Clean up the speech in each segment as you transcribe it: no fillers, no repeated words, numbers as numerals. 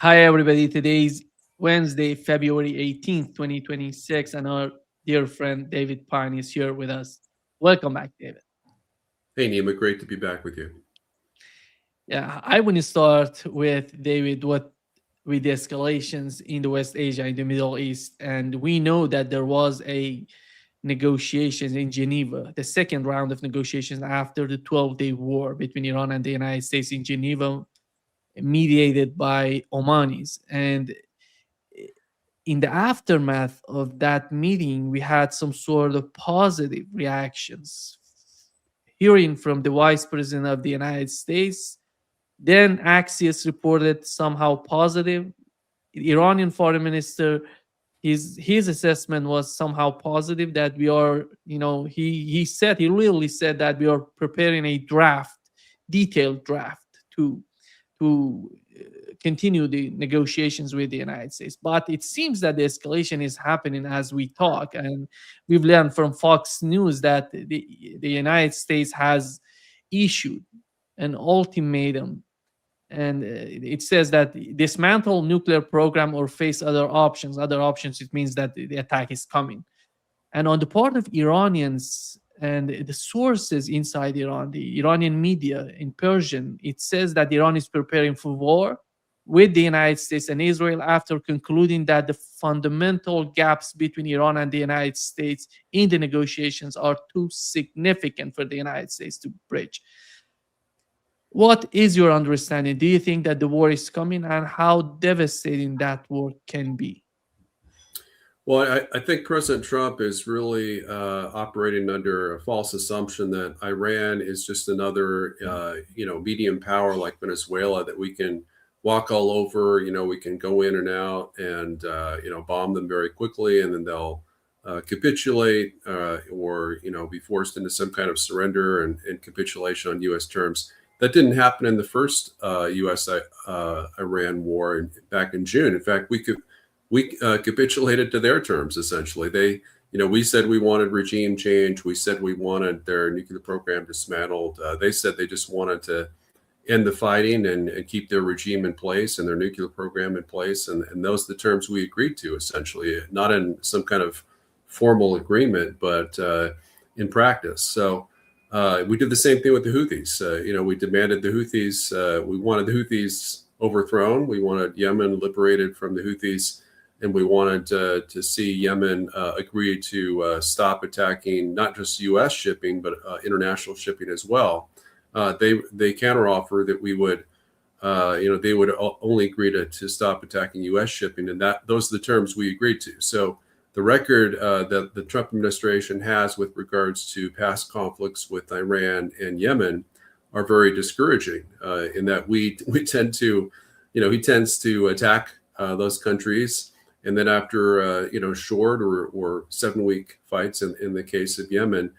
Hi, everybody. Today's Wednesday, February 18th, 2026, and our dear friend David Pyne is here with us. Welcome back, David. Hey, Nima, great to be back with you. Yeah, I want to start with David, what with the escalations in the West Asia, in the Middle East. And we know that there was a negotiations in Geneva, the second round of negotiations after the 12-day war between Iran and the United States in Geneva, mediated by Omanis. And in the aftermath of that meeting, we had some sort of positive reactions. Hearing from the Vice President of the United States, then Axios reported somehow positive. The Iranian Foreign Minister, his assessment was somehow positive that we are, he really said that we are preparing a draft, detailed draft to continue the negotiations with the United States. But it seems that the escalation is happening as we talk, and we've learned from Fox News that the United States has issued an ultimatum, and it says that dismantle nuclear program or face other options. Other options, it means that the attack is coming. And on the part of Iranians and the sources inside Iran, the Iranian media in Persian, it says that Iran is preparing for war with the United States and Israel after concluding that the fundamental gaps between Iran and the United States in the negotiations are too significant for the United States to bridge. What is your understanding? Do you think that the war is coming, and how devastating that war can be? Well, I think President Trump is really operating under a false assumption that Iran is just another, medium power like Venezuela that we can walk all over. We can go in and out and, bomb them very quickly, and then they'll capitulate or, be forced into some kind of surrender and capitulation on U.S. terms. That didn't happen in the first U.S. Iran war back in June. In fact, we capitulated to their terms. Essentially, we said we wanted regime change. We said we wanted their nuclear program dismantled. They said they just wanted to end the fighting and keep their regime in place and their nuclear program in place. And those are the terms we agreed to, essentially, not in some kind of formal agreement, but in practice. So we did the same thing with the Houthis. We demanded the Houthis. We wanted the Houthis overthrown. We wanted Yemen liberated from the Houthis. And we wanted to see Yemen agree to stop attacking not just U.S. shipping, but international shipping as well. They counteroffer that we would, they would only agree to stop attacking U.S. shipping, and those are the terms we agreed to. So the record that the Trump administration has with regards to past conflicts with Iran and Yemen are very discouraging. In that we tend to, he tends to attack those countries. And then after, short or 7-week fights in the case of Yemen,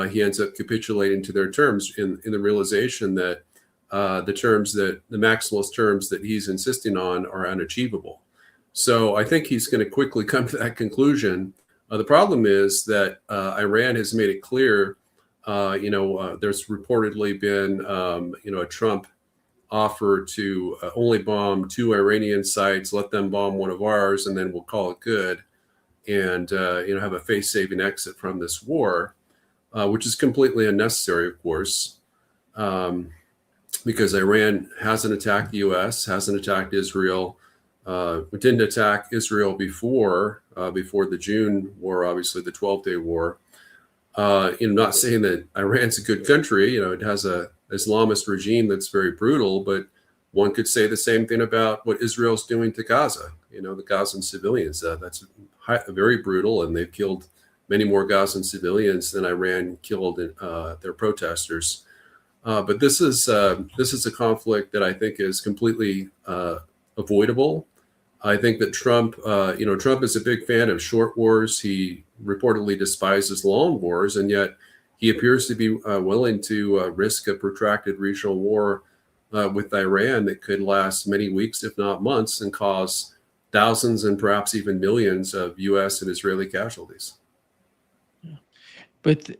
he ends up capitulating to their terms in the realization that the maximalist terms that he's insisting on are unachievable. So I think he's going to quickly come to that conclusion. The problem is that Iran has made it clear, there's reportedly been, a Trump offer to only bomb 2 Iranian sites, let them bomb one of ours, and then we'll call it good, and have a face-saving exit from this war, which is completely unnecessary, of course, because Iran hasn't attacked the U.S., hasn't attacked Israel. We didn't attack Israel before the June war, obviously the 12-day war. Not saying that Iran's a good country. It has a Islamist regime that's very brutal, but one could say the same thing about what Israel's doing to Gaza. The Gazan civilians. That's very brutal, and they've killed many more Gazan civilians than Iran killed their protesters. But this is a conflict that I think is completely avoidable. I think that Trump is a big fan of short wars. He reportedly despises long wars, and yet he appears to be willing to risk a protracted regional war with Iran that could last many weeks, if not months, and cause thousands and perhaps even millions of U.S. and Israeli casualties. But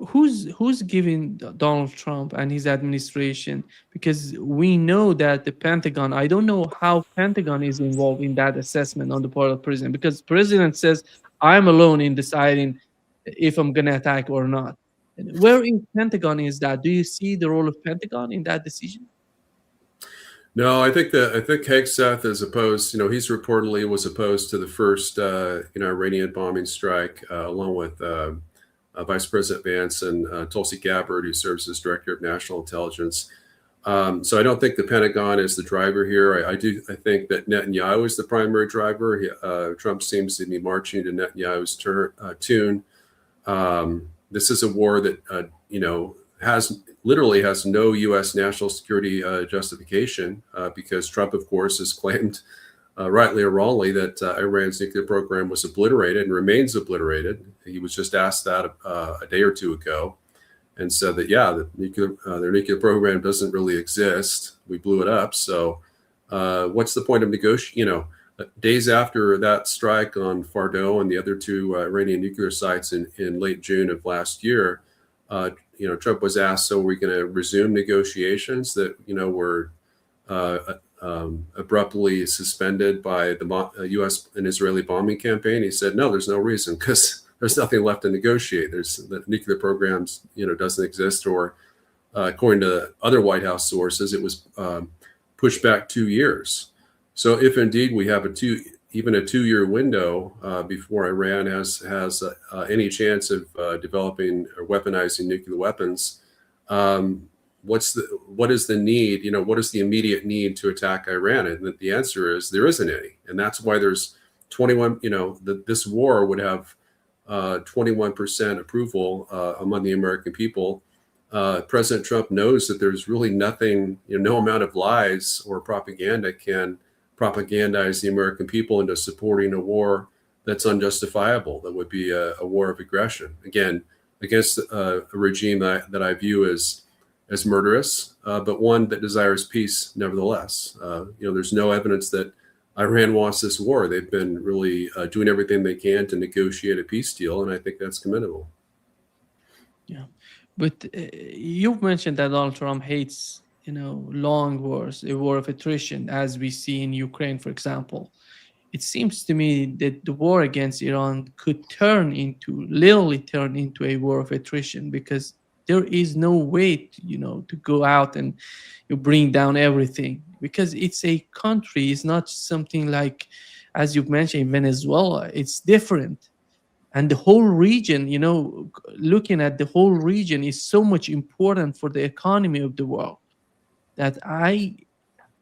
who's giving Donald Trump and his administration? Because we know that the Pentagon, I don't know how Pentagon is involved in that assessment on the part of president, because president says I'm alone in deciding if I'm going to attack or not. And where in Pentagon is that? Do you see the role of Pentagon in that decision? No, I think Hegseth is opposed. He's reportedly was opposed to the first Iranian bombing strike, along with Vice President Vance and Tulsi Gabbard, who serves as Director of National Intelligence. So I don't think the Pentagon is the driver here. I think that Netanyahu is the primary driver. Trump seems to be marching to Netanyahu's tune. This is a war that has no U.S. national security justification, because Trump, of course, has claimed, rightly or wrongly, that Iran's nuclear program was obliterated and remains obliterated. He was just asked that a day or two ago, and said that their nuclear program doesn't really exist. We blew it up. So what's the point of negotiating? Days after that strike on Fordow and the other two Iranian nuclear sites in late June of last year, Trump was asked, so we're going to resume negotiations that, were abruptly suspended by the U.S. and Israeli bombing campaign. He said, no, there's no reason, because there's nothing left to negotiate. The nuclear programs, doesn't exist, or according to other White House sources, it was pushed back 2 years. So if indeed we have even a 2-year window before Iran has any chance of developing or weaponizing nuclear weapons, what is the need? What is the immediate need to attack Iran? And the answer is there isn't any, and that's why there's 21. This war would have 21% approval among the American people. President Trump knows that there's really nothing, no amount of lies or propaganda can propagandize the American people into supporting a war that's unjustifiable. That would be a war of aggression, again, against a regime that I view as murderous, but one that desires peace nevertheless. There's no evidence that Iran wants this war. They've been really doing everything they can to negotiate a peace deal, and I think that's commendable. Yeah, but you've mentioned that Donald Trump hates long wars, a war of attrition, as we see in Ukraine, for example. It seems to me that the war against Iran could literally turn into a war of attrition, because there is no way to go out and you bring down everything, because it's a country. It's not something like, as you've mentioned, Venezuela. It's different. And the whole region, looking at the whole region is so much important for the economy of the world, that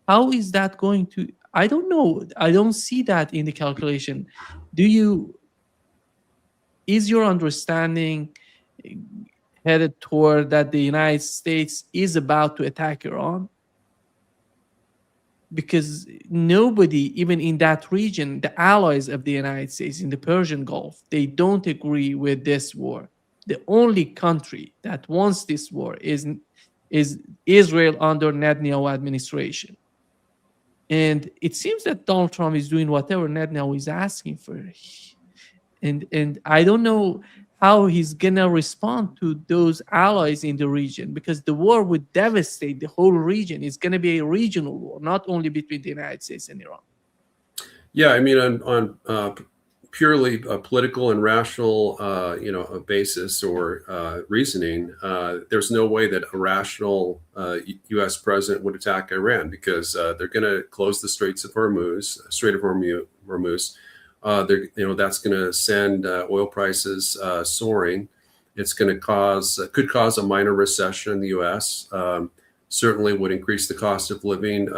how is that going to, I don't know. I don't see that in the calculation. Is your understanding headed toward that the United States is about to attack Iran? Because nobody, even in that region, the allies of the United States in the Persian Gulf, they don't agree with this war. The only country that wants this war is Israel under Netanyahu administration. And it seems that Donald Trump is doing whatever Netanyahu is asking for. And I don't know how he's going to respond to those allies in the region, because the war would devastate the whole region. It's going to be a regional war, not only between the United States and Iran. Yeah, I mean, on purely political and rational, basis or reasoning, there's no way that a rational U.S. president would attack Iran, because they're going to close the Strait of Hormuz. That's going to send oil prices soaring. It's going to could cause a minor recession in the U.S. Certainly would increase the cost of living.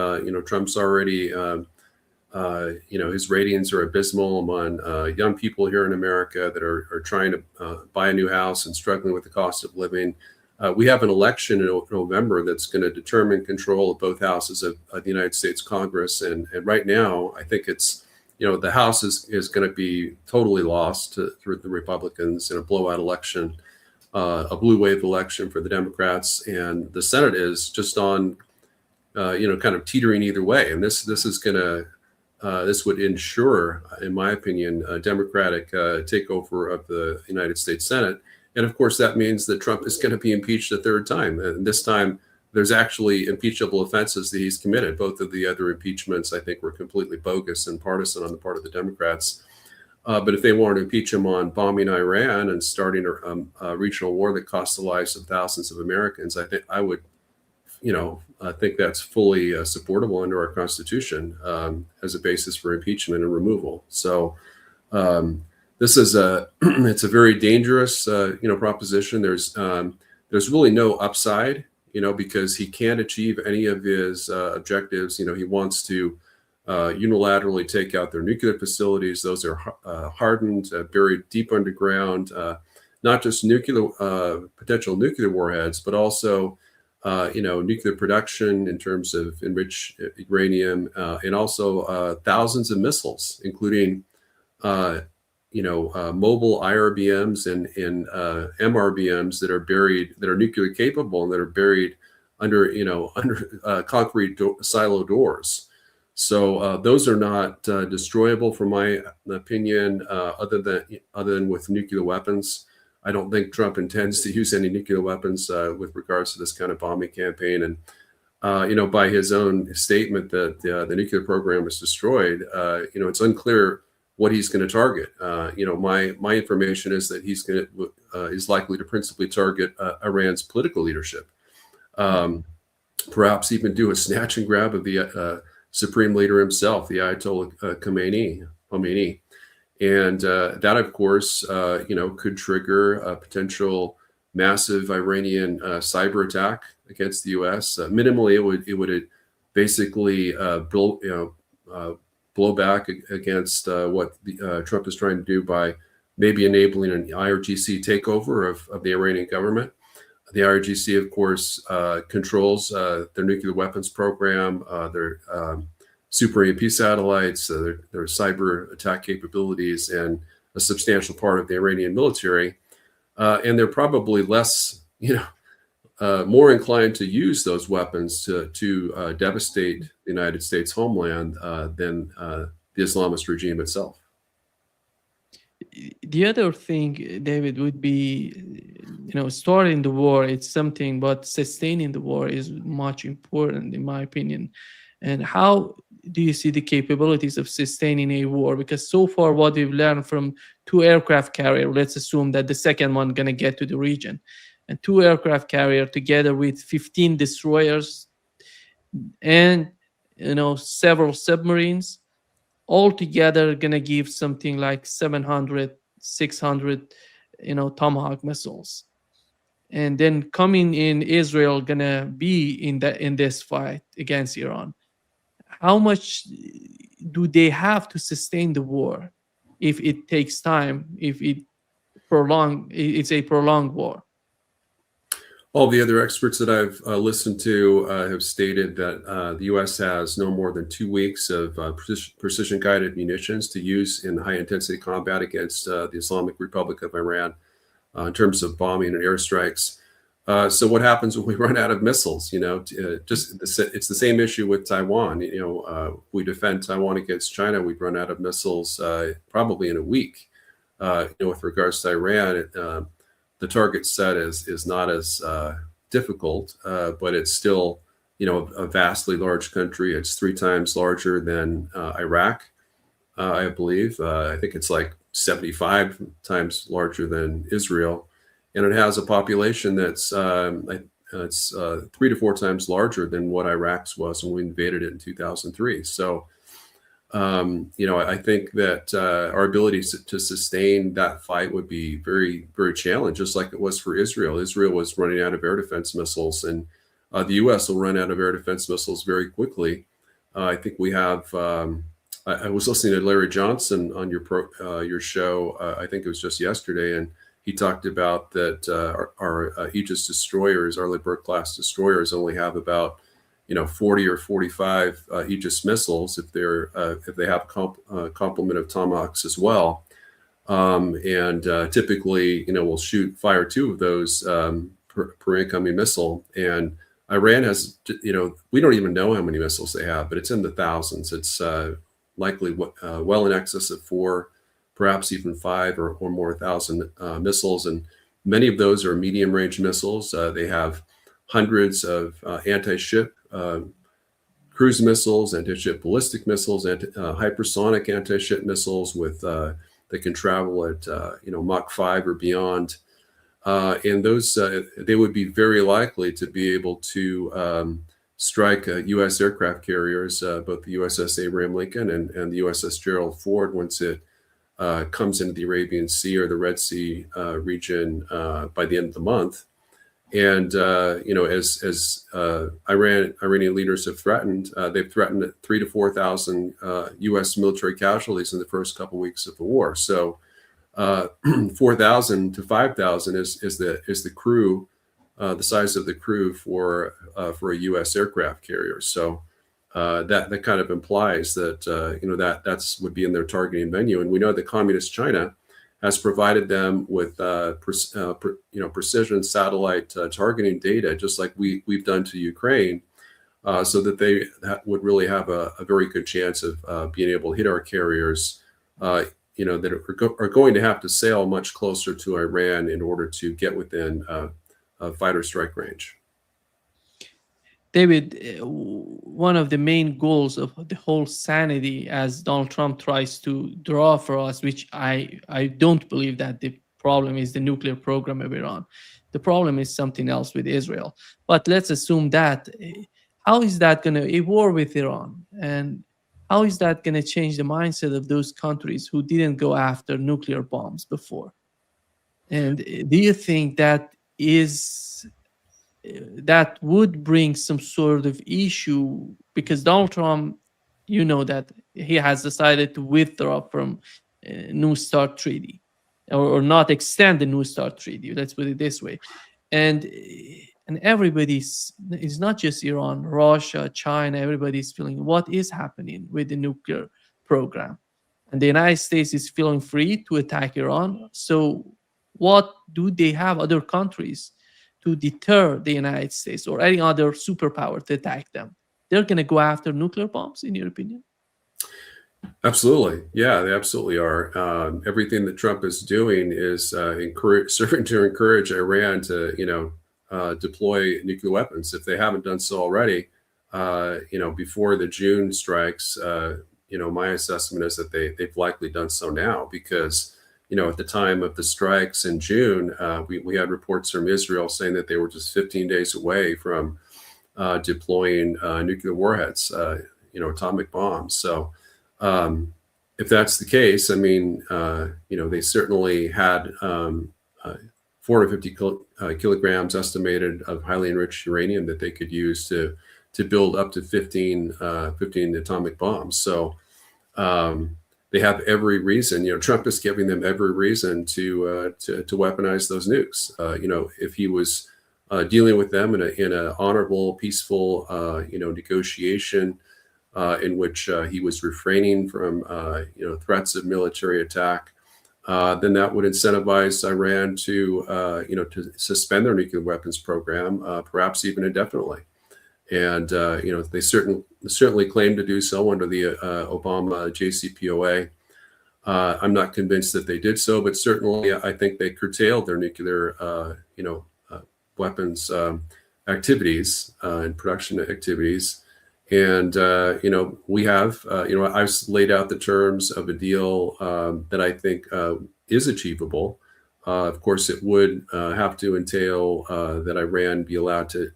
Trump's already his ratings are abysmal among young people here in America that are trying to buy a new house and struggling with the cost of living. We have an election in November that's going to determine control of both houses of the United States Congress. And right now, I think it's, the House is going to be totally lost through the Republicans in a blowout election, a blue wave election for the Democrats. And the Senate is just on, kind of teetering either way. And this would ensure, in my opinion, a Democratic takeover of the United States Senate. And of course, that means that Trump is going to be impeached a third time. And this time, there's actually impeachable offenses that he's committed. Both of the other impeachments, I think, were completely bogus and partisan on the part of the Democrats. But if they wanted to impeach him on bombing Iran and starting a regional war that cost the lives of thousands of Americans, I think I would, I think that's fully supportable under our Constitution as a basis for impeachment and removal. So this is it's a very dangerous, proposition. There's really no upside, because he can't achieve any of his objectives. He wants to unilaterally take out their nuclear facilities. Those are hardened, buried deep underground, not just potential nuclear warheads, but also, nuclear production in terms of enriched uranium, and also thousands of missiles, including, mobile IRBMs and MRBMs that are nuclear capable and that are buried under concrete silo doors. So those are not destroyable, from my opinion, other than with nuclear weapons. I don't think Trump intends to use any nuclear weapons with regards to this kind of bombing campaign. And by his own statement that the nuclear program was destroyed, it's unclear what he's going to target. My information is that he's likely to principally target Iran's political leadership, perhaps even do a snatch and grab of the Supreme Leader himself, the Ayatollah Khomeini, and that, of course, could trigger a potential massive Iranian cyber attack against the U.S. Minimally, it would basically blow back against what Trump is trying to do by maybe enabling an IRGC takeover of the Iranian government. The IRGC, of course, controls their nuclear weapons program, their super EMP satellites, their cyber attack capabilities, and a substantial part of the Iranian military. And they're probably less, more inclined to use those weapons to devastate the United States homeland than the Islamist regime itself. The other thing, David, would be, starting the war, it's something, but sustaining the war is much important, in my opinion. And how do you see the capabilities of sustaining a war? Because so far, what we've learned from 2 aircraft carriers, let's assume that the second one going to get to the region, and 2 aircraft carriers together with 15 destroyers and, several submarines, all together going to give something like 700, 600, Tomahawk missiles. And then coming in, Israel going to be in this fight against Iran. How much do they have to sustain the war if it takes time, if it's a prolonged war? All the other experts that I've listened to have stated that the U.S. has no more than 2 weeks of precision-guided munitions to use in high-intensity combat against the Islamic Republic of Iran in terms of bombing and airstrikes. So what happens when we run out of missiles? It's the same issue with Taiwan. We defend Taiwan against China, we'd run out of missiles probably in a week. With regards to Iran, the target set is not as difficult, but it's still, a vastly large country. It's 3 times larger than Iraq, I believe. I think it's like 75 times larger than Israel. And it has a population that's 3 to 4 times larger than what Iraq's was when we invaded it in 2003. So, I think that our ability to sustain that fight would be very, very challenged, just like it was for Israel. Israel was running out of air defense missiles, and the U.S. will run out of air defense missiles very quickly. I think we have. I was listening to Larry Johnson on your show. I think it was just yesterday, and he talked about that our Aegis destroyers, our Liebherr class destroyers, only have about 40 or 45 Aegis missiles if they have a complement of Tomahawks as well, and typically we'll fire 2 of those per incoming missile. And Iran has we don't even know how many missiles they have, but it's in the thousands. It's likely well in excess of 4, perhaps even 5 or more thousand missiles. And Many of those are medium-range missiles. They have hundreds of anti-ship cruise missiles, anti-ship ballistic missiles, hypersonic anti-ship missiles with that can travel at Mach 5 or beyond. And those they would be very likely to be able to strike U.S. aircraft carriers, both the USS Abraham Lincoln and the USS Gerald Ford, once it comes into the Arabian Sea or the Red Sea region by the end of the month. And as Iranian leaders have threatened, they've threatened 3,000 to 4,000 U.S. military casualties in the first couple of weeks of the war. So 4,000 to 5,000 is the crew, the size of the crew for a U.S. aircraft carrier. So that kind of implies that that's would be in their targeting menu. And we know that Communist China has provided them with precision satellite targeting data, just like we've done to Ukraine, so that they would really have a very good chance of being able to hit our carriers, that are going to have to sail much closer to Iran in order to get within a fighter strike range. David, one of the main goals of the whole sanity, as Donald Trump tries to draw for us, which I don't believe that the problem is the nuclear program of Iran. The problem is something else with Israel. But let's assume that. How is that going to, a war with Iran, and how is that going to change the mindset of those countries who didn't go after nuclear bombs before? And do you think that would bring some sort of issue? Because Donald Trump, that he has decided to withdraw from New START treaty, or not extend the New START treaty. Let's put it this way. And everybody's, it's not just Iran, Russia, China, everybody's feeling what is happening with the nuclear program. And the United States is feeling free to attack Iran. So what do they have other countries to deter the United States or any other superpower to attack them? They're going to go after nuclear bombs, in your opinion? Absolutely. Yeah, they absolutely are. Everything that Trump is doing is serving to encourage Iran to, deploy nuclear weapons. If they haven't done so already, before the June strikes, my assessment is that they've likely done so now, because at the time of the strikes in June, we had reports from Israel saying that they were just 15 days away from deploying nuclear warheads, atomic bombs. So if that's the case, I mean, they certainly had 450 kilograms estimated of highly enriched uranium that they could use to build up to 15 atomic bombs. So they have every reason. Trump is giving them every reason to weaponize those nukes. If he was dealing with them in a honorable, peaceful, negotiation in which he was refraining from threats of military attack, then that would incentivize Iran to suspend their nuclear weapons program, perhaps even indefinitely. And they certainly claim to do so under the Obama JCPOA. I'm not convinced that they did so, but certainly I think they curtailed their nuclear weapons activities and production activities. And we have I've laid out the terms of a deal that I think is achievable. Of course, it would have to entail that Iran be allowed to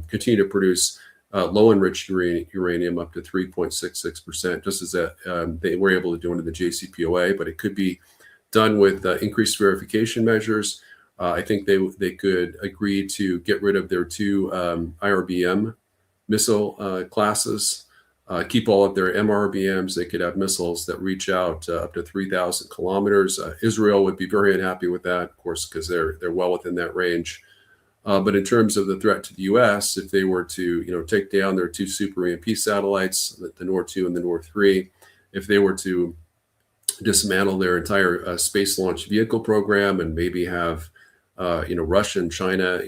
continue to produce low enriched uranium up to 3.66%, just as they were able to do under the JCPOA. But it could be done with increased verification measures. I think they could agree to get rid of their two IRBM missile classes, keep all of their MRBMs. They could have missiles that reach out up to 3,000 kilometers. Israel would be very unhappy with that, of course, because they're well within that range. But in terms of the threat to the U.S., if they were to take down their two super EMP satellites, the Nord 2 and the Nord 3, if they were to dismantle their entire space launch vehicle program and maybe have Russia and China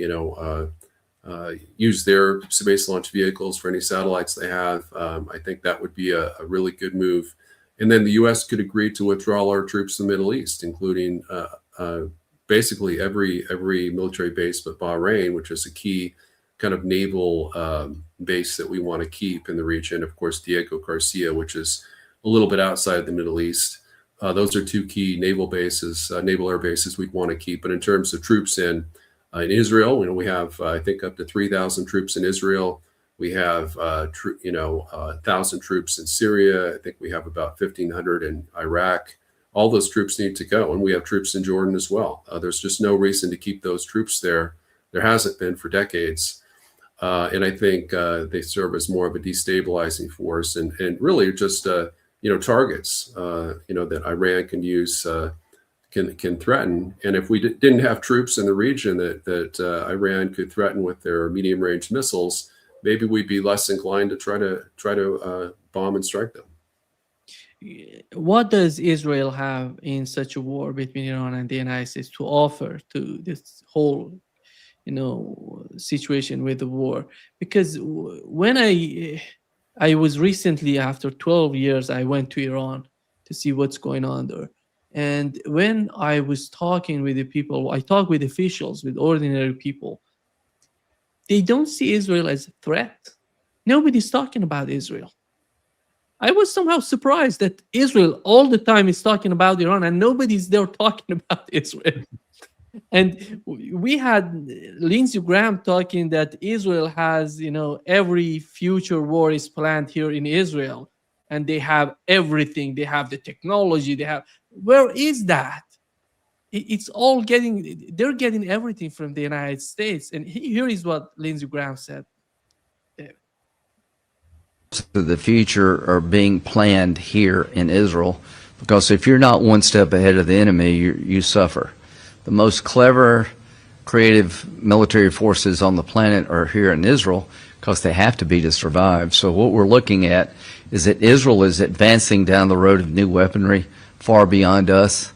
use their space launch vehicles for any satellites they have, I think that would be a really good move. And then the U.S. could agree to withdraw our troops to the Middle East, including basically every military base but Bahrain, which is a key kind of naval base that we want to keep in the region. Of course, Diego Garcia, which is a little bit outside the Middle East. Those are two key naval bases, naval air bases we'd want to keep. But in terms of troops in Israel, we have I think up to 3,000 troops in Israel. We have 1,000 troops in Syria. I think we have about 1,500 in Iraq. All those troops need to go, and we have troops in Jordan as well. There's just no reason to keep those troops there. There hasn't been for decades. And I think they serve as more of a destabilizing force and really just targets that Iran can use, can threaten. And if we didn't have troops in the region that Iran could threaten with their medium range missiles, maybe we'd be less inclined to try to bomb and strike them. What does Israel have in such a war between Iran and the United States to offer to this whole situation with the war? Because when I was recently, after 12 years, I went to Iran to see what's going on there. And when I was talking with the people, I talked with officials, with ordinary people, they don't see Israel as a threat. Nobody's talking about Israel. I was somehow surprised that Israel all the time is talking about Iran and nobody's there talking about Israel. And we had Lindsey Graham talking that Israel has, every future war is planned here in Israel, and they have everything. They have the technology. Where is that? It's all they're getting everything from the United States. And here is what Lindsey Graham said. The future are being planned here in Israel, because if you're not one step ahead of the enemy, you suffer. The most clever, creative military forces on the planet are here in Israel because they have to be to survive. So what we're looking at is that Israel is advancing down the road of new weaponry far beyond us,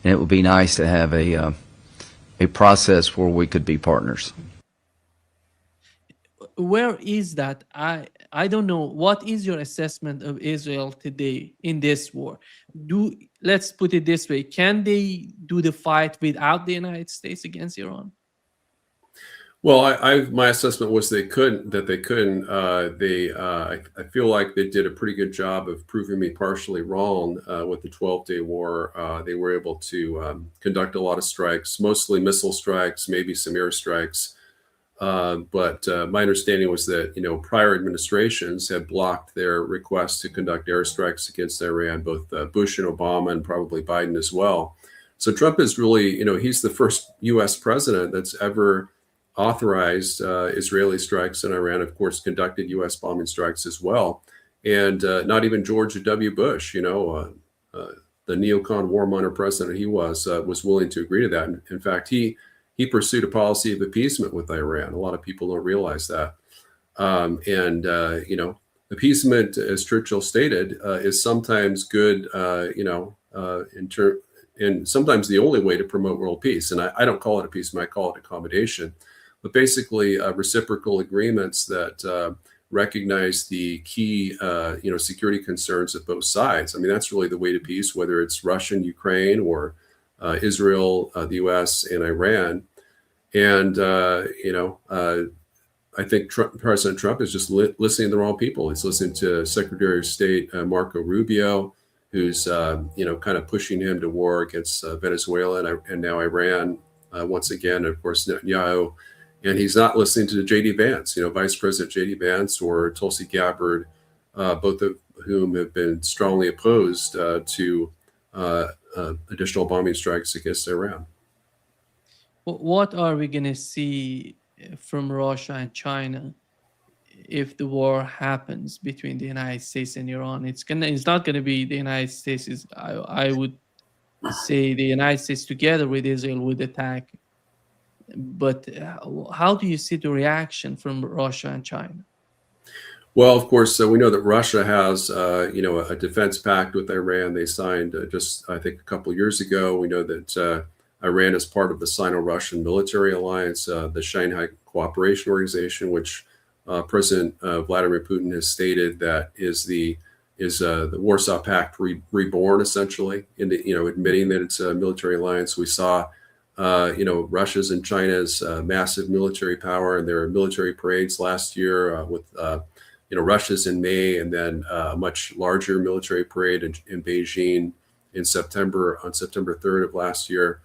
and it would be nice to have a process where we could be partners. Where is that? I don't know. What is your assessment of Israel today in this war? Let's put it this way: can they do the fight without the United States against Iran? Well, my assessment was they couldn't. I feel like they did a pretty good job of proving me partially wrong with the 12-day war. They were able to conduct a lot of strikes, mostly missile strikes, maybe some air strikes. But my understanding was that prior administrations had blocked their requests to conduct airstrikes against Iran, both Bush and Obama, and probably Biden as well. So Trump is really, he's the first U.S. president that's ever authorized Israeli strikes in Iran. Of course, conducted U.S. bombing strikes as well, and not even George W. Bush, the neocon warmonger president he was willing to agree to that. In fact, he pursued a policy of appeasement with Iran. A lot of people don't realize that. Appeasement, as Churchill stated, is sometimes good, and sometimes the only way to promote world peace. And I don't call it appeasement, I call it accommodation. But basically, reciprocal agreements that recognize the key, security concerns of both sides. I mean, that's really the way to peace, whether it's Russia and Ukraine or Israel, the U.S. and Iran. And, I think President Trump is just listening to the wrong people. He's listening to Secretary of State Marco Rubio, who's, kind of pushing him to war against Venezuela and now Iran once again, and of course, Netanyahu. And he's not listening to J.D. Vance, Vice President J.D. Vance or Tulsi Gabbard, both of whom have been strongly opposed to additional bombing strikes against Iran. What are we going to see from Russia and China if the war happens between the United States and Iran? It's not going to be the United States. I would say the United States together with Israel would attack. But how do you see the reaction from Russia and China? Well, of course, we know that Russia has, a defense pact with Iran. They signed I think, a couple of years ago. We know that Iran is part of the Sino-Russian military alliance, the Shanghai Cooperation Organization, which President Vladimir Putin has stated that is the Warsaw Pact reborn, essentially, admitting that it's a military alliance. We saw Russia's and China's massive military power, and their military parades last year with Russia's in May, and then a much larger military parade in Beijing on September 3rd of last year.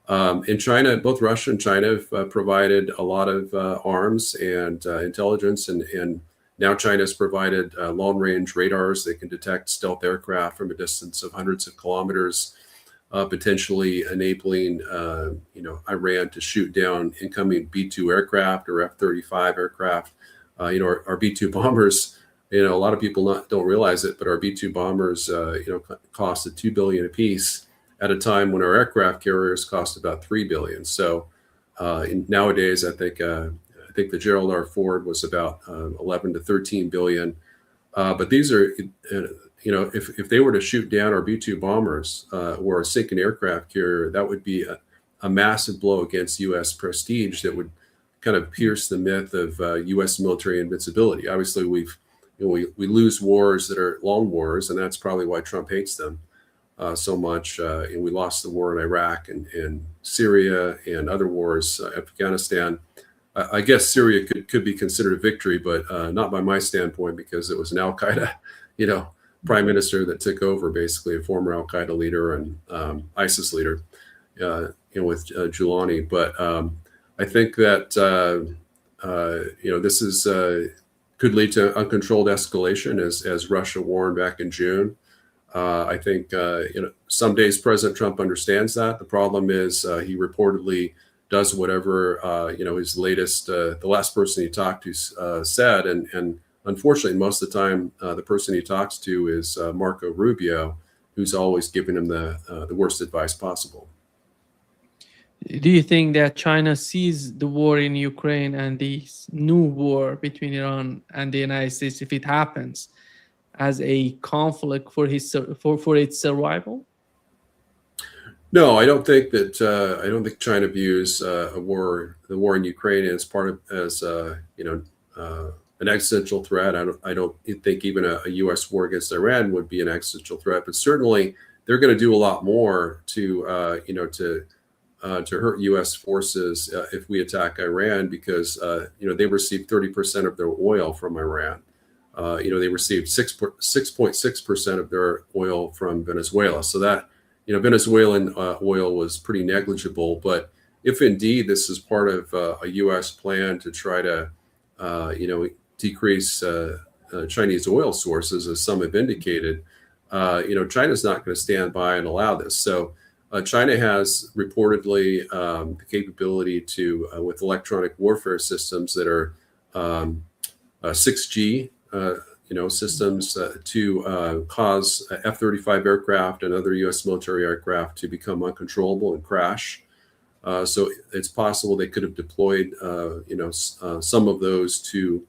In China, both Russia and China have provided a lot of arms and intelligence, and now China's provided long-range radars. They can detect stealth aircraft from a distance of hundreds of kilometers, potentially enabling Iran to shoot down incoming B-2 aircraft or F-35 aircraft. Our B-2 bombers. A lot of people don't realize it, but our B-2 bombers, cost $2 billion apiece at a time when our aircraft carriers cost about $3 billion. So nowadays, I think the Gerald R. Ford was about 11 to 13 billion. But these are, if they were to shoot down our B-2 bombers or a sinking aircraft carrier, that would be a massive blow against U.S. prestige that would kind of pierce the myth of U.S. military invincibility. Obviously, we lose wars that are long wars, and that's probably why Trump hates them so much. And we lost the war in Iraq and Syria and other wars, Afghanistan. I guess Syria could be considered a victory, but not by my standpoint, because it was an Al Qaeda, prime minister that took over, basically a former Al Qaeda leader and ISIS leader, with Giuliani. But I think that this is could lead to uncontrolled escalation, as Russia warned back in June. I think some days President Trump understands that. The problem is he reportedly does whatever his latest, the last person he talked to said, and unfortunately, most of the time, the person he talks to is Marco Rubio, who's always giving him the worst advice possible. Do you think that China sees the war in Ukraine and the new war between Iran and the United States, if it happens, as a conflict for its survival? No, I don't think that. I don't think China views the war in Ukraine as an existential threat. I don't think even a U.S. war against Iran would be an existential threat. But certainly, they're going to do a lot more to hurt U.S. forces if we attack Iran, because they receive 30% of their oil from Iran. They received 6.6% of their oil from Venezuela. So that Venezuelan oil was pretty negligible. But if indeed this is part of a U.S. plan to try to decrease Chinese oil sources, as some have indicated, China's not going to stand by and allow this. So China has reportedly the capability to, with electronic warfare systems that are 6G, systems to cause F-35 aircraft and other U.S. military aircraft to become uncontrollable and crash. So it's possible they could have deployed, some of those to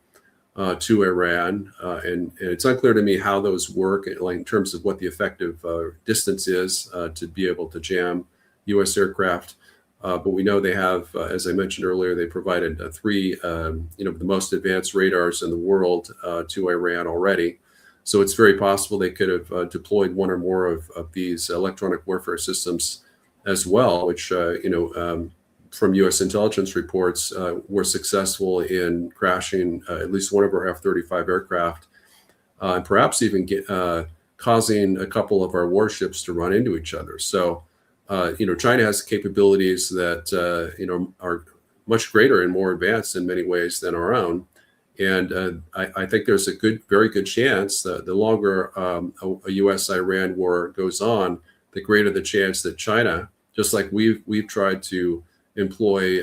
Iran, and it's unclear to me how those work, like in terms of what the effective distance is to be able to jam U.S. aircraft. But we know they have, as I mentioned earlier, they provided three, the most advanced radars in the world to Iran already. So it's very possible they could have deployed one or more of these electronic warfare systems as well, which, from U.S. intelligence reports, were successful in crashing at least one of our F-35 aircraft, and perhaps even causing a couple of our warships to run into each other. So, China has capabilities that are much greater and more advanced in many ways than our own. And I think there's a very good chance that the longer a U.S.-Iran war goes on, the greater the chance that China, just like we've tried to employ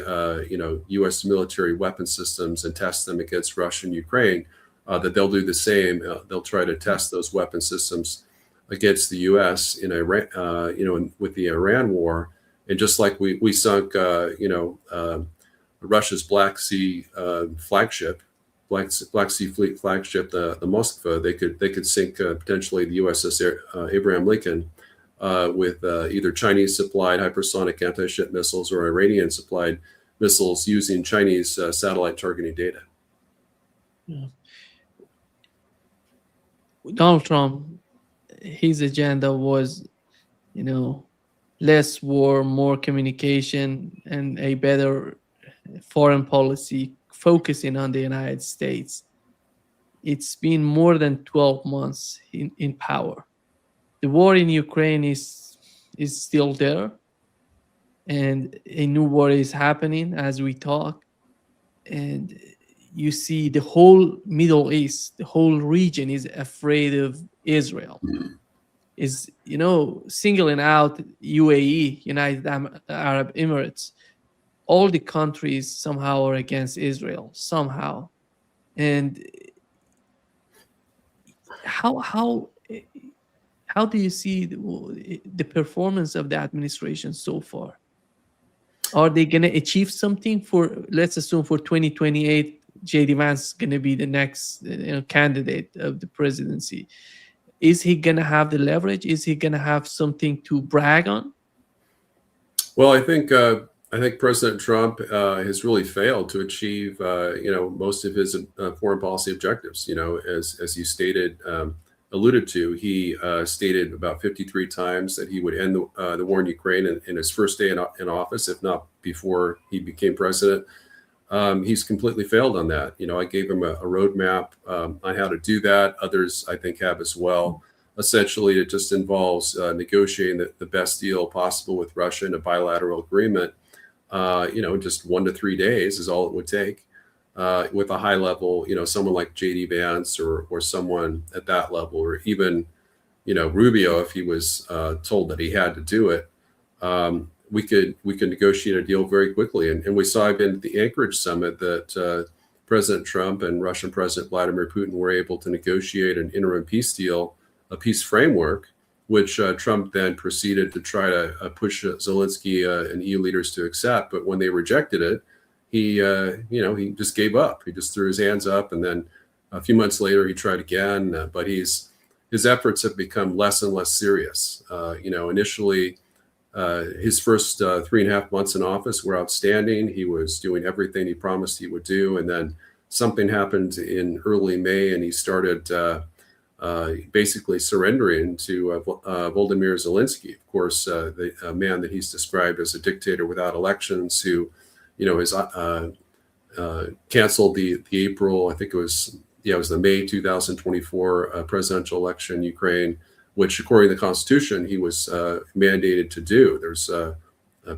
U.S. military weapon systems and test them against Russia and Ukraine, that they'll do the same. They'll try to test those weapon systems against the U.S. in Iran, with the Iran war. And just like we sunk, Russia's Black Sea flagship, Black Sea Fleet flagship, the Moskva, they could sink potentially the USS Abraham Lincoln with either Chinese supplied hypersonic anti-ship missiles or Iranian supplied missiles using Chinese satellite targeting data. Yeah. Donald Trump, his agenda was, less war, more communication, and a better foreign policy focusing on the United States. It's been more than 12 months in power. The war in Ukraine is still there, and a new war is happening as we talk. And you see the whole Middle East, the whole region is afraid of Israel. Is singling out UAE, United Arab Emirates. All the countries somehow are against Israel somehow. And how do you see the performance of the administration so far? Are they going to achieve something for, let's assume, for 2028, JD Vance is going to be the next candidate of the presidency? Is he going to have the leverage? Is he going to have something to brag on? Well, I think President Trump has really failed to achieve most of his foreign policy objectives. As you stated, alluded to, he stated about 53 times that he would end the war in Ukraine in his first day in office, if not before he became president. He's completely failed on that. I gave him a roadmap on how to do that. Others, I think, have as well. Essentially, it just involves negotiating the best deal possible with Russia in a bilateral agreement. Just 1 to 3 days is all it would take. With a high level, someone like JD Vance or someone at that level, or even, Rubio, if he was told that he had to do it, we could negotiate a deal very quickly. And we saw even at the Anchorage summit that President Trump and Russian President Vladimir Putin were able to negotiate an interim peace deal, a peace framework, which Trump then proceeded to try to push Zelensky and EU leaders to accept. But when they rejected it, he just gave up. He just threw his hands up, and then a few months later he tried again. But his efforts have become less and less serious. Initially, his first 3.5 months in office were outstanding. He was doing everything he promised he would do, and then something happened in early May, and he started basically surrendering to Volodymyr Zelensky. Of course, the man that he's described as a dictator without elections, who has canceled the April, I think it was the May 2024 presidential election in Ukraine, which according to the Constitution, he was mandated to do. There's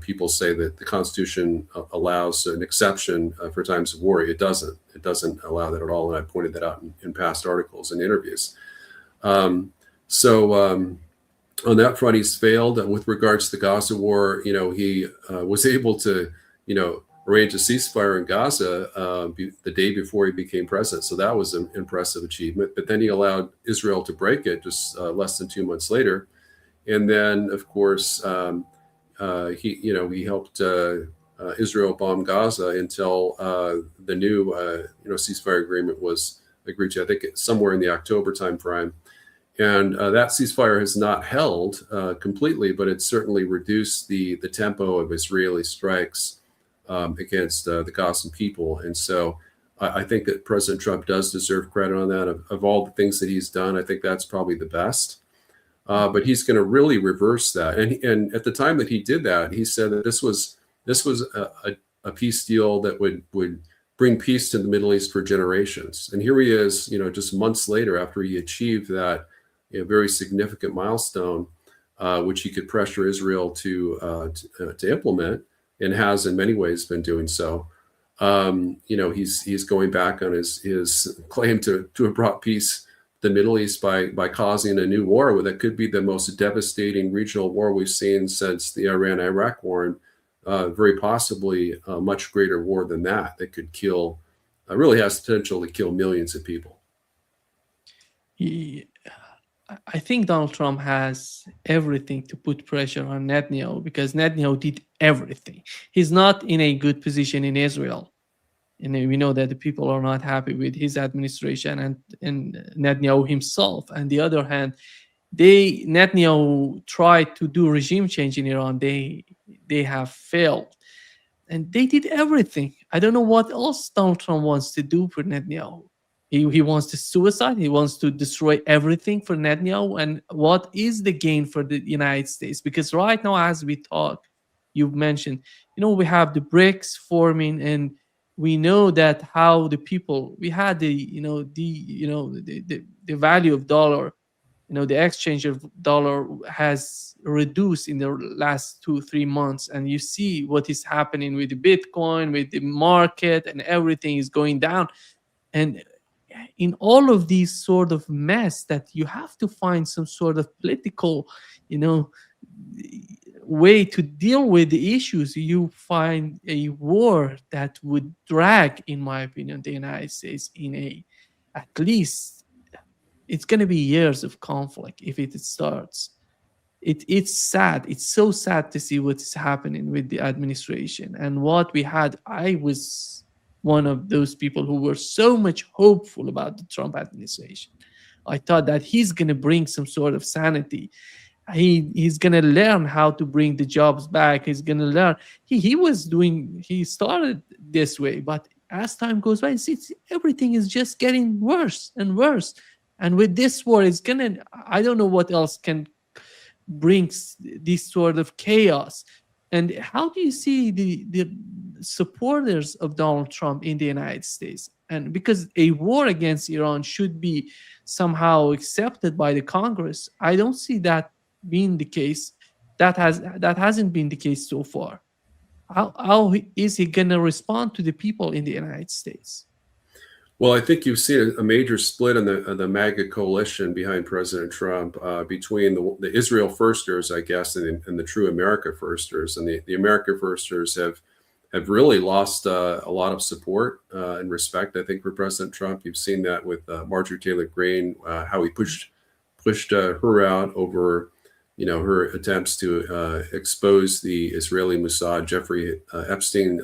people say that the Constitution allows an exception for times of war. It doesn't. It doesn't allow that at all. And I pointed that out in past articles and interviews. On that front, he's failed. And with regards to the Gaza war, he was able to, arrange a ceasefire in Gaza the day before he became president. So that was an impressive achievement. But then he allowed Israel to break it just less than 2 months later. And then, of course, he helped Israel bomb Gaza until the new ceasefire agreement was agreed to, I think somewhere in the October timeframe. And that ceasefire has not held completely, but it's certainly reduced the tempo of Israeli strikes against the Gazan people. And so I think that President Trump does deserve credit on that. Of all the things that he's done, I think that's probably the best. But he's going to really reverse that. And at the time that he did that, he said that this was a peace deal that would bring peace to the Middle East for generations. And here he is, just months later, after he achieved that very significant milestone, which he could pressure Israel to implement, and has in many ways been doing so. He's going back on his claim to have brought peace to the Middle East by causing a new war that could be the most devastating regional war we've seen since the Iran-Iraq war, and very possibly a much greater war than that could kill, really has potential to kill millions of people. I think Donald Trump has everything to put pressure on Netanyahu, because Netanyahu did everything. He's not in a good position in Israel. And we know that the people are not happy with his administration and Netanyahu himself. On the other hand, Netanyahu tried to do regime change in Iran. They have failed. And they did everything. I don't know what else Donald Trump wants to do for Netanyahu. He wants to suicide. He wants to destroy everything for Netanyahu. And what is the gain for the United States? Because right now, as we talk, you've mentioned, we have the BRICS forming, and we know that how the people, we had the value of dollar, the exchange of dollar has reduced in the last 2-3 months, and you see what is happening with the Bitcoin, with the market, and everything is going down. And in all of these sort of mess, that you have to find some sort of political, way to deal with the issues. You find a war that would drag, in my opinion, the United States in at least, it's going to be years of conflict if it starts. It's sad. It's so sad to see what is happening with the administration and what we had. I was one of those people who were so much hopeful about the Trump administration. I thought that he's going to bring some sort of sanity. He's going to learn how to bring the jobs back. He's going to learn. He started this way, but as time goes by, everything is just getting worse and worse. And with this war, I don't know what else can brings this sort of chaos. And how do you see the supporters of Donald Trump in the United States? And because a war against Iran should be somehow accepted by the Congress, I don't see that being the case. That hasn't been the case so far. How is he going to respond to the people in the United States? Well, I think you've seen a major split in the MAGA coalition behind President Trump, between the Israel firsters, I guess, and the true America firsters. And the America firsters have really lost a lot of support and respect, I think, for President Trump. You've seen that with Marjorie Taylor Greene, how he pushed her out over, her attempts to expose the Israeli Mossad, Jeffrey Epstein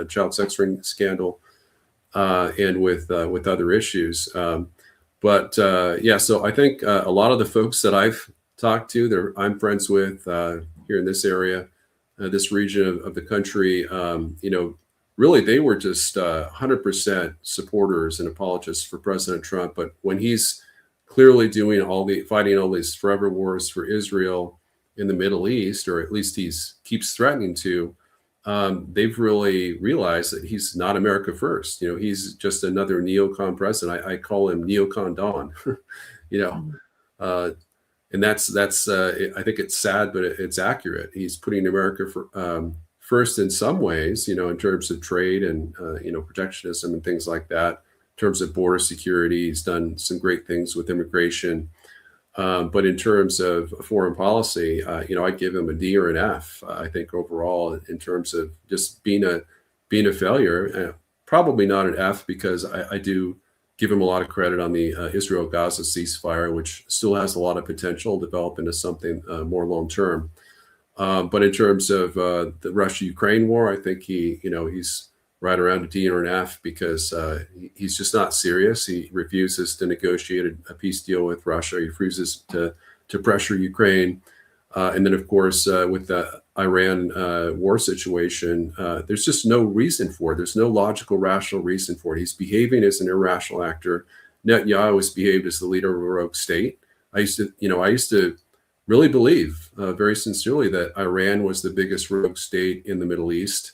child sex ring scandal. And with other issues. So I think a lot of the folks that I've talked to, I'm friends with here in this area, this region of the country, really they were just 100% supporters and apologists for President Trump. But when he's clearly fighting all these forever wars for Israel in the Middle East, or at least keeps threatening to, they've really realized that he's not America first. He's just another neocon president. I call him neocon Don, and that's I think it's sad, but it's accurate. He's putting America first in some ways, in terms of trade and, protectionism and things like that. In terms of border security, he's done some great things with immigration. But in terms of foreign policy, I give him a D or an F. I think overall, in terms of just being a failure, probably not an F, because I do give him a lot of credit on the Israel-Gaza ceasefire, which still has a lot of potential to develop into something more long-term. But in terms of the Russia-Ukraine war, I think he's right around a D or an F, because he's just not serious. He refuses to negotiate a peace deal with Russia. He refuses to pressure Ukraine. And then, of course, with the Iran war situation, there's just no reason for it. There's no logical, rational reason for it. He's behaving as an irrational actor. Netanyahu has behaved as the leader of a rogue state. I used to really believe very sincerely that Iran was the biggest rogue state in the Middle East.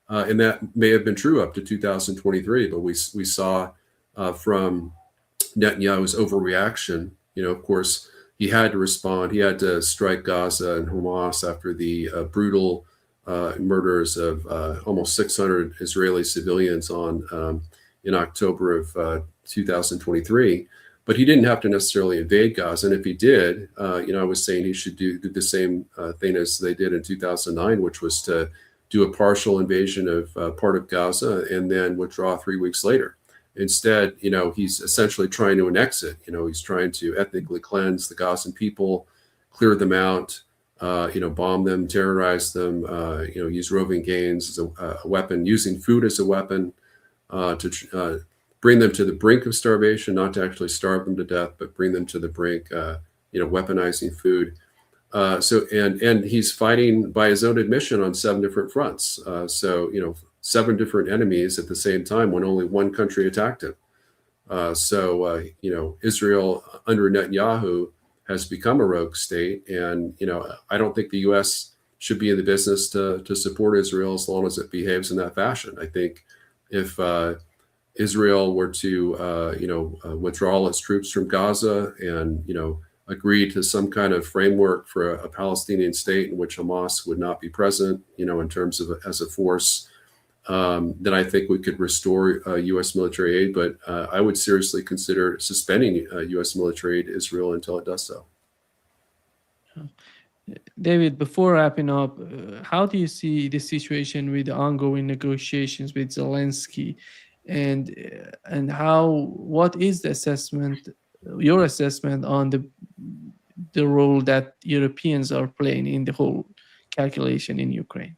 And that may have been true up to 2023, but we saw from Netanyahu's overreaction, of course, he had to respond. He had to strike Gaza and Hamas after the brutal murders of almost 600 Israeli civilians in October of 2023. But he didn't have to necessarily invade Gaza. And if he did, I was saying he should do the same thing as they did in 2009, which was to do a partial invasion of part of Gaza and then withdraw 3 weeks later. Instead, he's essentially trying to annex it. He's trying to ethnically cleanse the Gazan people, clear them out, bomb them, terrorize them, use roving gangs as a weapon, using food as a weapon to bring them to the brink of starvation, not to actually starve them to death, but bring them to the brink, weaponizing food. And he's fighting, by his own admission, on 7 different fronts. 7 different enemies at the same time when only one country attacked him. Israel under Netanyahu has become a rogue state, and I don't think the U.S. should be in the business to support Israel as long as it behaves in that fashion. I think if Israel were to withdraw all its troops from Gaza and agree to some kind of framework for a Palestinian state in which Hamas would not be present, in terms of as a force, then I think we could restore U.S. military aid. But I would seriously consider suspending U.S. military aid to Israel until it does so. David, before wrapping up, how do you see the situation with the ongoing negotiations with Zelensky, and what is the assessment, your assessment on the role that Europeans are playing in the whole calculation in Ukraine?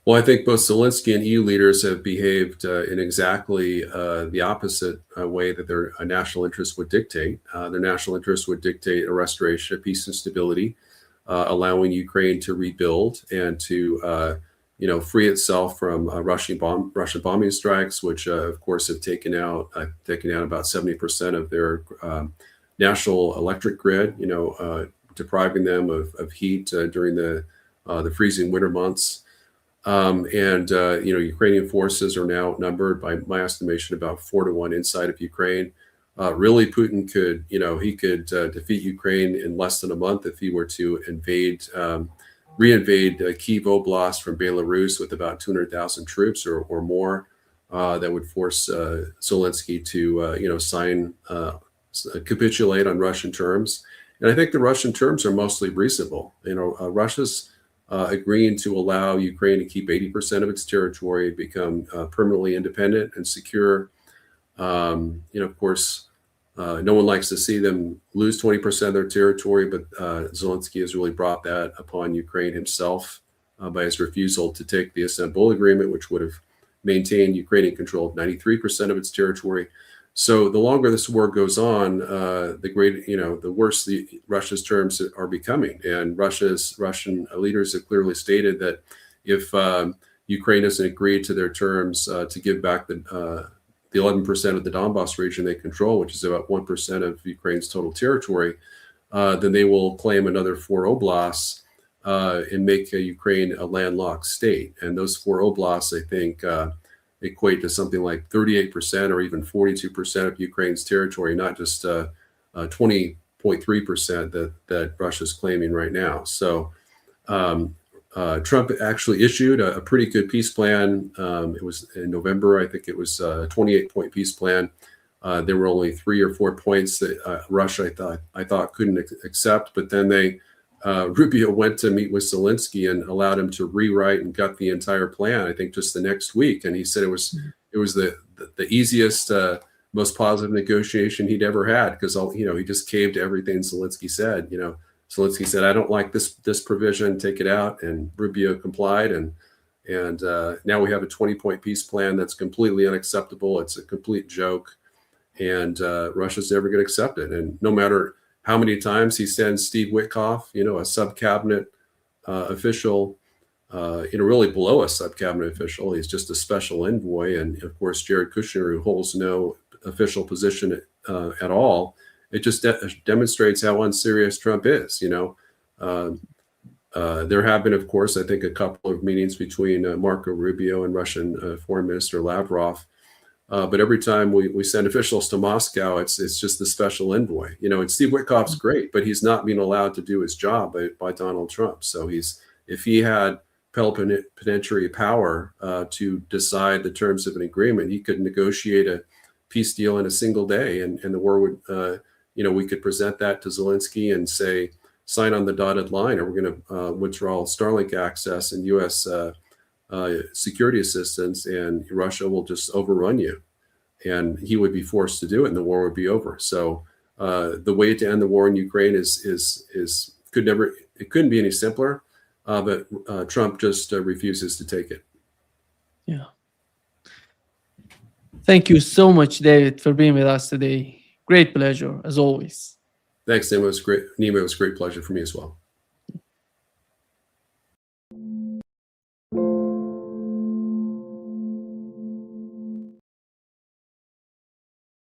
Well, I think both Zelensky and EU leaders have behaved in exactly the opposite way that their national interest would dictate. Their national interest would dictate a restoration of peace and stability, allowing Ukraine to rebuild and to free itself from Russian bombing strikes, which of course have taken out about 70% of their national electric grid, depriving them of heat during the freezing winter months. Ukrainian forces are now outnumbered, by my estimation, about 4-1 inside of Ukraine. Really, Putin could defeat Ukraine in less than a month if he were to reinvade Kyiv Oblast from Belarus with about 200,000 troops or more. That would force Zelensky to capitulate on Russian terms. And I think the Russian terms are mostly reasonable. Russia's agreeing to allow Ukraine to keep 80% of its territory, become permanently independent and secure. Of course, no one likes to see them lose 20% of their territory, but Zelensky has really brought that upon Ukraine himself by his refusal to take the Istanbul Agreement, which would have maintained Ukrainian control of 93% of its territory. So the longer this war goes on, the worse Russia's terms are becoming. And Russian leaders have clearly stated that if Ukraine doesn't agree to their terms to give back the 11% of the Donbas region they control, which is about 1% of Ukraine's total territory, then they will claim another 4 oblasts and make Ukraine a landlocked state. And those 4 oblasts, I think, equate to something like 38% or even 42% of Ukraine's territory, not just 20.3% that Russia's claiming right now. So Trump actually issued a pretty good peace plan. It was in November. I think it was a 28-point peace plan. There were only 3 or 4 points that Russia, I thought couldn't accept, but then Rubio went to meet with Zelensky and allowed him to rewrite and gut the entire plan, I think just the next week. And he said it was the easiest, most positive negotiation he'd ever had, because he just caved to everything Zelensky said. Zelensky said, "I don't like this provision, take it out," and Rubio complied. And now we have a 20-point peace plan that's completely unacceptable. It's a complete joke, and Russia's never going to accept it. And no matter how many times he sends Steve Witkoff, a sub-cabinet official, really below a sub-cabinet official. He's just a special envoy. And of course, Jared Kushner, who holds no official position at all. It just demonstrates how unserious Trump is. There have been, of course, I think a couple of meetings between Marco Rubio and Russian Foreign Minister Lavrov. But every time we send officials to Moscow, it's just the special envoy, and Steve Witkoff's great, but he's not being allowed to do his job by Donald Trump. So if he had plenipotentiary power to decide the terms of an agreement, he could negotiate a peace deal in a single day, and the war would, we could present that to Zelensky and say, sign on the dotted line, or we're going to withdraw Starlink access and U.S. Security assistance, and Russia will just overrun you, and he would be forced to do it, and the war would be over. So the way to end the war in Ukraine couldn't be any simpler, but Trump just refuses to take it. Yeah. Thank you so much, David, for being with us today. Great pleasure, as always. Thanks, Nima. It was great. Nima, it was a great pleasure for me as well.